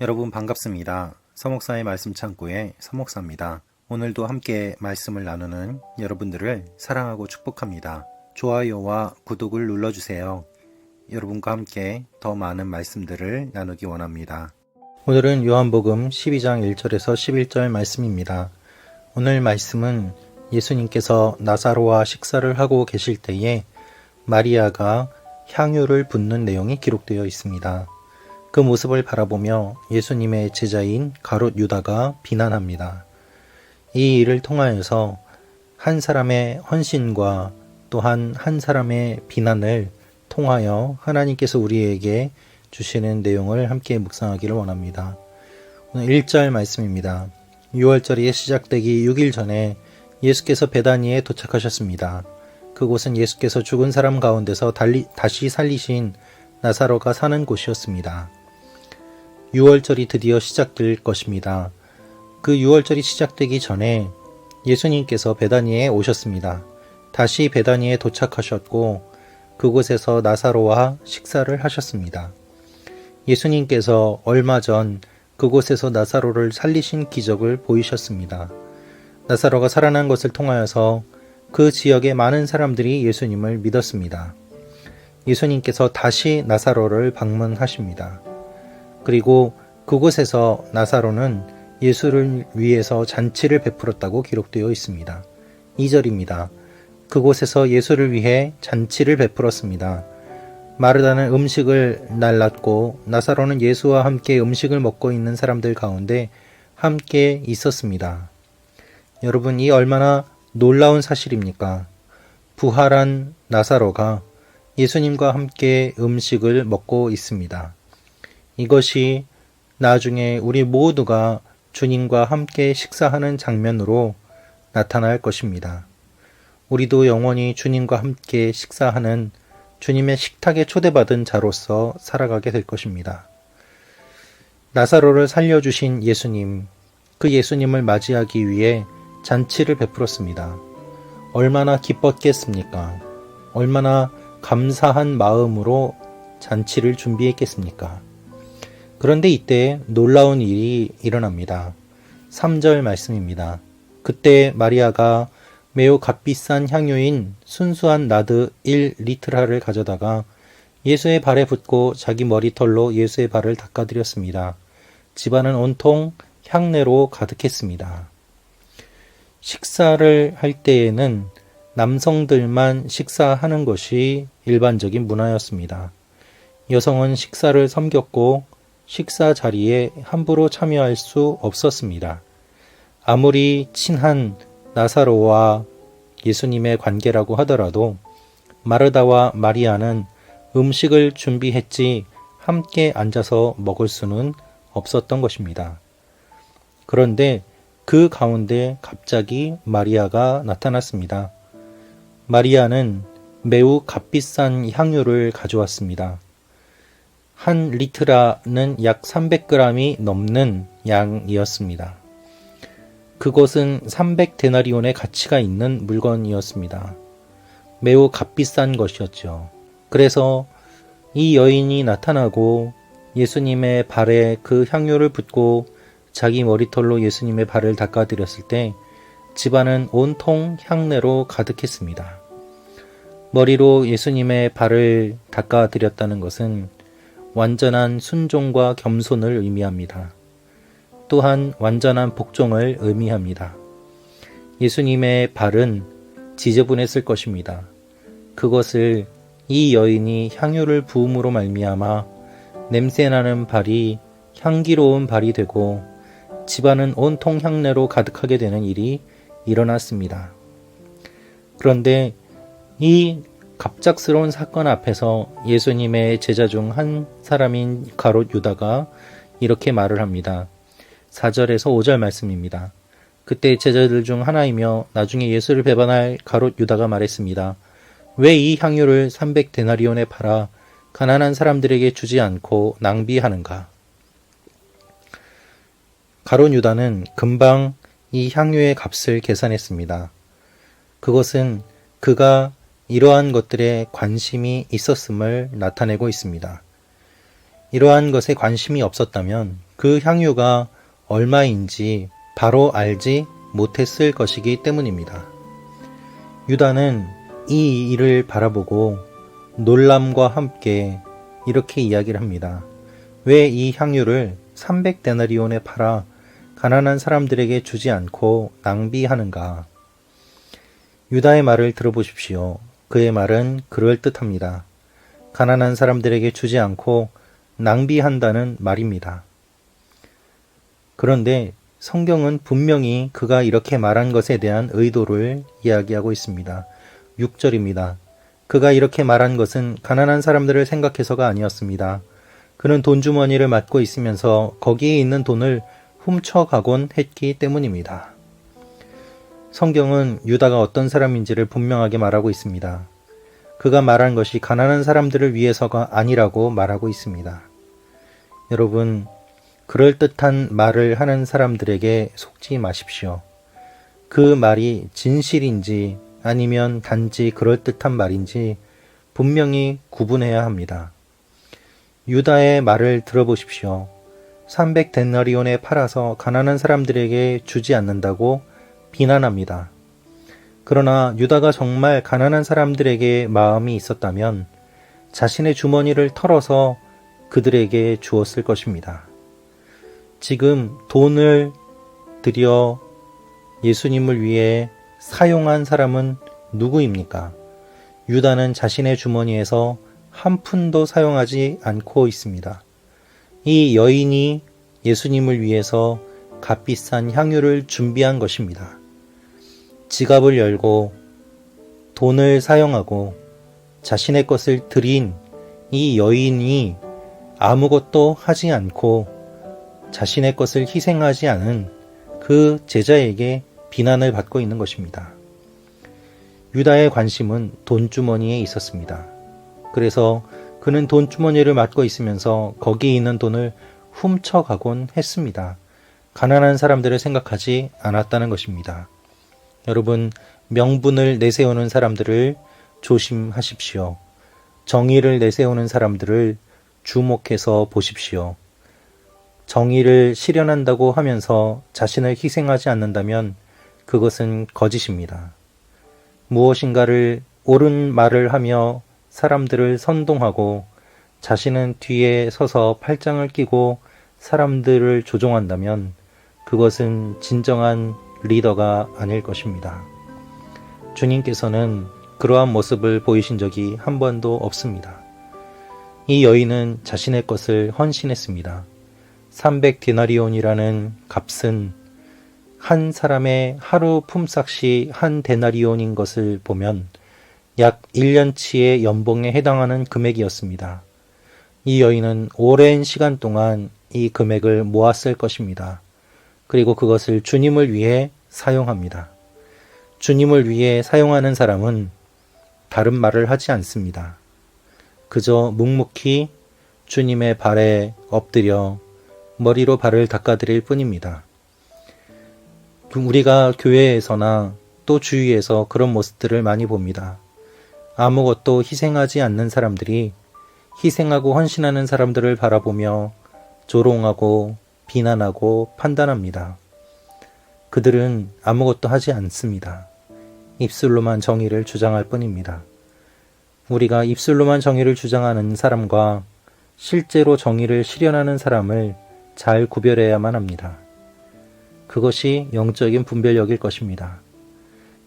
여러분 반갑습니다. 서목사의 말씀 창고의 서목사입니다. 오늘도 함께 말씀을 나누는 여러분들을 사랑하고 축복합니다. 좋아요와 구독을 눌러주세요. 여러분과 함께 더 많은 말씀들을 나누기 원합니다. 오늘은 요한복음 12장 1절에서 11절 말씀입니다. 오늘 말씀은 예수님께서 나사로와 식사를 하고 계실 때에 마리아가 향유를 붓는 내용이 기록되어 있습니다. 그 모습을 바라보며 예수님의 제자인 가롯 유다가 비난합니다. 이 일을 통하여서 한 사람의 헌신과 또한 한 사람의 비난을 통하여 하나님께서 우리에게 주시는 내용을 함께 묵상하기를 원합니다. 오늘 1절 말씀입니다. 6월절이 시작되기 6일 전에 예수께서 베다니에 도착하셨습니다. 그곳은 예수께서 죽은 사람 가운데서 다시 살리신 나사로가 사는 곳이었습니다. 6월절이 드디어 시작될 것입니다. 그 6월절이 시작되기 전에 예수님께서 베다니에 오셨습니다. 다시 베다니에 도착하셨고 그곳에서 나사로와 식사를 하셨습니다. 예수님께서 얼마 전 그곳에서 나사로를 살리신 기적을 보이셨습니다. 나사로가 살아난 것을 통하여서 그 지역의 많은 사람들이 예수님을 믿었습니다. 예수님께서 다시 나사로를 방문하십니다. 그리고 그곳에서 나사로는 예수를 위해서 잔치를 베풀었다고 기록되어 있습니다. 2절입니다. 그곳에서 예수를 위해 잔치를 베풀었습니다. 마르다는 음식을 날랐고 나사로는 예수와 함께 음식을 먹고 있는 사람들 가운데 함께 있었습니다. 여러분, 이 얼마나 놀라운 사실입니까? 부활한 나사로가 예수님과 함께 음식을 먹고 있습니다. 이것이 나중에 우리 모두가 주님과 함께 식사하는 장면으로 나타날 것입니다. 우리도 영원히 주님과 함께 식사하는 주님의 식탁에 초대받은 자로서 살아가게 될 것입니다. 나사로를 살려주신 예수님, 그 예수님을 맞이하기 위해 잔치를 베풀었습니다. 얼마나 기뻤겠습니까? 얼마나 감사한 마음으로 잔치를 준비했겠습니까? 그런데 이때 놀라운 일이 일어납니다. 3절 말씀입니다. 그때 마리아가 매우 값비싼 향유인 순수한 나드 1리트라를 가져다가 예수의 발에 붓고 자기 머리털로 예수의 발을 닦아드렸습니다. 집안은 온통 향내로 가득했습니다. 식사를 할 때에는 남성들만 식사하는 것이 일반적인 문화였습니다. 여성은 식사를 섬겼고 식사 자리에 함부로 참여할 수 없었습니다. 아무리 친한 나사로와 예수님의 관계라고 하더라도 마르다와 마리아는 음식을 준비했지 함께 앉아서 먹을 수는 없었던 것입니다. 그런데 그 가운데 갑자기 마리아가 나타났습니다. 마리아는 매우 값비싼 향유를 가져왔습니다. 한 리트라는 약 300g이 넘는 양이었습니다. 그것은 300데나리온의 가치가 있는 물건이었습니다. 매우 값비싼 것이었죠. 그래서 이 여인이 나타나고 예수님의 발에 그 향유를 붓고 자기 머리털로 예수님의 발을 닦아드렸을 때 집안은 온통 향내로 가득했습니다. 머리로 예수님의 발을 닦아드렸다는 것은 완전한 순종과 겸손을 의미합니다. 또한 완전한 복종을 의미합니다. 예수님의 발은 지저분했을 것입니다. 그것을 이 여인이 향유를 부음으로 말미암아 냄새나는 발이 향기로운 발이 되고 집안은 온통 향내로 가득하게 되는 일이 일어났습니다. 그런데 이 갑작스러운 사건 앞에서 예수님의 제자 중 한 사람인 가롯 유다가 이렇게 말을 합니다. 4절에서 5절 말씀입니다. 그때 제자들 중 하나이며 나중에 예수를 배반할 가롯 유다가 말했습니다. 왜 이 향유를 300데나리온에 팔아 가난한 사람들에게 주지 않고 낭비하는가? 가롯 유다는 금방 이 향유의 값을 계산했습니다. 그것은 그가 이러한 것들에 관심이 있었음을 나타내고 있습니다. 이러한 것에 관심이 없었다면 그 향유가 얼마인지 바로 알지 못했을 것이기 때문입니다. 유다는 이 일을 바라보고 놀람과 함께 이렇게 이야기를 합니다. 왜 이 향유를 300데나리온에 팔아 가난한 사람들에게 주지 않고 낭비하는가? 유다의 말을 들어보십시오. 그의 말은 그럴듯합니다. 가난한 사람들에게 주지 않고 낭비한다는 말입니다. 그런데 성경은 분명히 그가 이렇게 말한 것에 대한 의도를 이야기하고 있습니다. 6절입니다. 그가 이렇게 말한 것은 가난한 사람들을 생각해서가 아니었습니다. 그는 돈주머니를 맡고 있으면서 거기에 있는 돈을 훔쳐가곤 했기 때문입니다. 성경은 유다가 어떤 사람인지를 분명하게 말하고 있습니다. 그가 말한 것이 가난한 사람들을 위해서가 아니라고 말하고 있습니다. 여러분, 그럴듯한 말을 하는 사람들에게 속지 마십시오. 그 말이 진실인지 아니면 단지 그럴듯한 말인지 분명히 구분해야 합니다. 유다의 말을 들어보십시오. 300데나리온에 팔아서 가난한 사람들에게 주지 않는다고 비난합니다. 그러나 유다가 정말 가난한 사람들에게 마음이 있었다면 자신의 주머니를 털어서 그들에게 주었을 것입니다. 지금 돈을 들여 예수님을 위해 사용한 사람은 누구입니까? 유다는 자신의 주머니에서 한 푼도 사용하지 않고 있습니다. 이 여인이 예수님을 위해서 값비싼 향유를 준비한 것입니다. 지갑을 열고 돈을 사용하고 자신의 것을 드린 이 여인이 아무것도 하지 않고 자신의 것을 희생하지 않은 그 제자에게 비난을 받고 있는 것입니다. 유다의 관심은 돈주머니에 있었습니다. 그래서 그는 돈주머니를 맡고 있으면서 거기 있는 돈을 훔쳐가곤 했습니다. 가난한 사람들을 생각하지 않았다는 것입니다. 여러분, 명분을 내세우는 사람들을 조심하십시오. 정의를 내세우는 사람들을 주목해서 보십시오. 정의를 실현한다고 하면서 자신을 희생하지 않는다면 그것은 거짓입니다. 무엇인가를 옳은 말을 하며 사람들을 선동하고 자신은 뒤에 서서 팔짱을 끼고 사람들을 조종한다면 그것은 진정한 리더가 아닐 것입니다. 주님께서는 그러한 모습을 보이신 적이 한 번도 없습니다. 이 여인은 자신의 것을 헌신했습니다. 300데나리온이라는 값은 한 사람의 하루 품삯이 한 데나리온인 것을 보면 약 1년치의 연봉에 해당하는 금액이었습니다. 이 여인은 오랜 시간 동안 이 금액을 모았을 것입니다. 그리고 그것을 주님을 위해 사용합니다. 주님을 위해 사용하는 사람은 다른 말을 하지 않습니다. 그저 묵묵히 주님의 발에 엎드려 머리로 발을 닦아드릴 뿐입니다. 우리가 교회에서나 또 주위에서 그런 모습들을 많이 봅니다. 아무것도 희생하지 않는 사람들이 희생하고 헌신하는 사람들을 바라보며 조롱하고 비난하고 판단합니다. 그들은 아무것도 하지 않습니다. 입술로만 정의를 주장할 뿐입니다. 우리가 입술로만 정의를 주장하는 사람과 실제로 정의를 실현하는 사람을 잘 구별해야만 합니다. 그것이 영적인 분별력일 것입니다.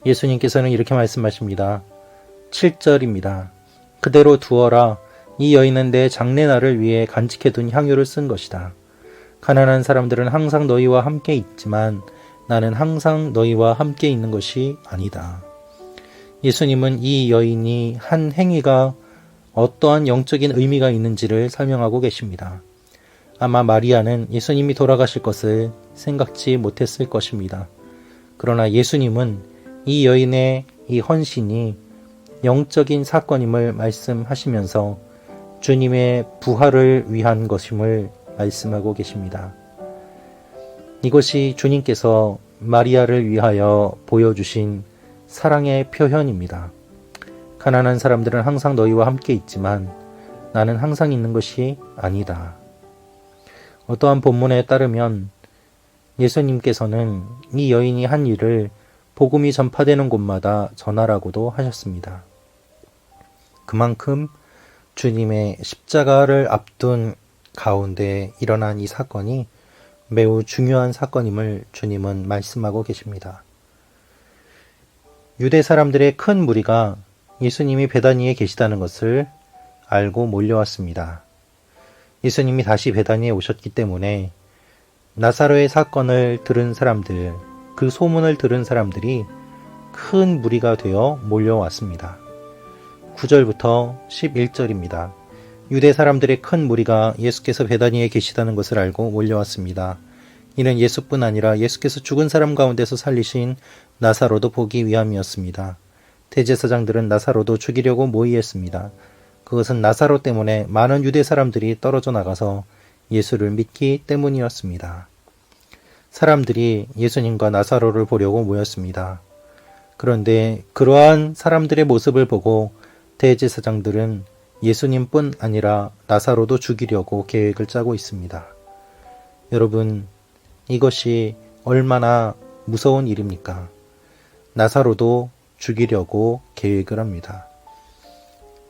예수님께서는 이렇게 말씀하십니다. 7절입니다. 그대로 두어라. 이 여인은 내 장례날을 위해 간직해둔 향유를 쓴 것이다. 가난한 사람들은 항상 너희와 함께 있지만 나는 항상 너희와 함께 있는 것이 아니다. 예수님은 이 여인이 한 행위가 어떠한 영적인 의미가 있는지를 설명하고 계십니다. 아마 마리아는 예수님이 돌아가실 것을 생각지 못했을 것입니다. 그러나 예수님은 이 여인의 이 헌신이 영적인 사건임을 말씀하시면서 주님의 부활을 위한 것임을 말씀하고 계십니다. 이것이 주님께서 마리아를 위하여 보여주신 사랑의 표현입니다. 가난한 사람들은 항상 너희와 함께 있지만 나는 항상 있는 것이 아니다. 어떠한 본문에 따르면 예수님께서는 이 여인이 한 일을 복음이 전파되는 곳마다 전하라고도 하셨습니다. 그만큼 주님의 십자가를 앞둔 가운데 일어난 이 사건이 매우 중요한 사건임을 주님은 말씀하고 계십니다. 유대 사람들의 큰 무리가 예수님이 베다니에 계시다는 것을 알고 몰려왔습니다. 예수님이 다시 베다니에 오셨기 때문에 나사로의 사건을 들은 사람들, 그 소문을 들은 사람들이 큰 무리가 되어 몰려왔습니다. 9절부터 11절입니다. 유대 사람들의 큰 무리가 예수께서 베다니에 계시다는 것을 알고 몰려왔습니다. 이는 예수뿐 아니라 예수께서 죽은 사람 가운데서 살리신 나사로도 보기 위함이었습니다. 대제사장들은 나사로도 죽이려고 모의했습니다. 그것은 나사로 때문에 많은 유대 사람들이 떨어져 나가서 예수를 믿기 때문이었습니다. 사람들이 예수님과 나사로를 보려고 모였습니다. 그런데 그러한 사람들의 모습을 보고 대제사장들은 예수님뿐 아니라 나사로도 죽이려고 계획을 짜고 있습니다. 여러분, 이것이 얼마나 무서운 일입니까? 나사로도 죽이려고 계획을 합니다.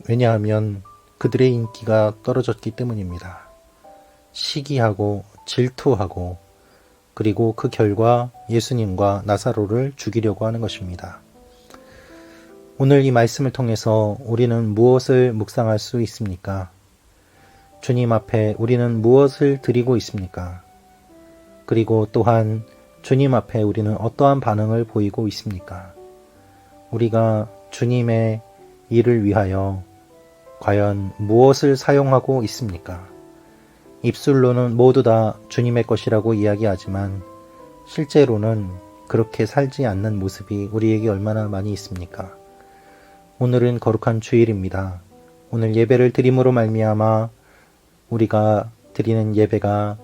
왜냐하면 그들의 인기가 떨어졌기 때문입니다. 시기하고 질투하고 그리고 그 결과 예수님과 나사로를 죽이려고 하는 것입니다. 오늘 이 말씀을 통해서 우리는 무엇을 묵상할 수 있습니까? 주님 앞에 우리는 무엇을 드리고 있습니까? 그리고 또한 주님 앞에 우리는 어떠한 반응을 보이고 있습니까? 우리가 주님의 일을 위하여 과연 무엇을 사용하고 있습니까? 입술로는 모두 다 주님의 것이라고 이야기하지만 실제로는 그렇게 살지 않는 모습이 우리에게 얼마나 많이 있습니까? 오늘은 거룩한 주일입니다. 오늘 예배를 드림으로 말미암아 우리가 드리는 예배가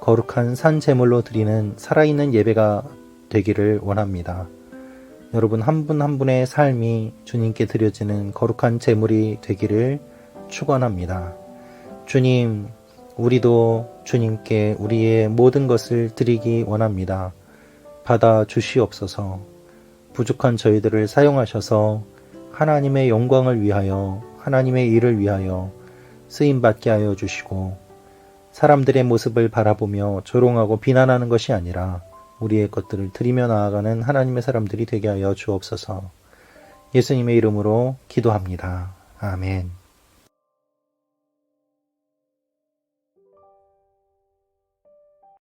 거룩한 산 제물로 드리는 살아있는 예배가 되기를 원합니다. 여러분 한 분 한 분의 삶이 주님께 드려지는 거룩한 제물이 되기를 축원합니다. 주님, 우리도 주님께 우리의 모든 것을 드리기 원합니다. 받아 주시옵소서. 부족한 저희들을 사용하셔서 하나님의 영광을 위하여, 하나님의 일을 위하여 쓰임받게 하여 주시고 사람들의 모습을 바라보며 조롱하고 비난하는 것이 아니라 우리의 것들을 드리며 나아가는 하나님의 사람들이 되게 하여 주옵소서. 예수님의 이름으로 기도합니다. 아멘.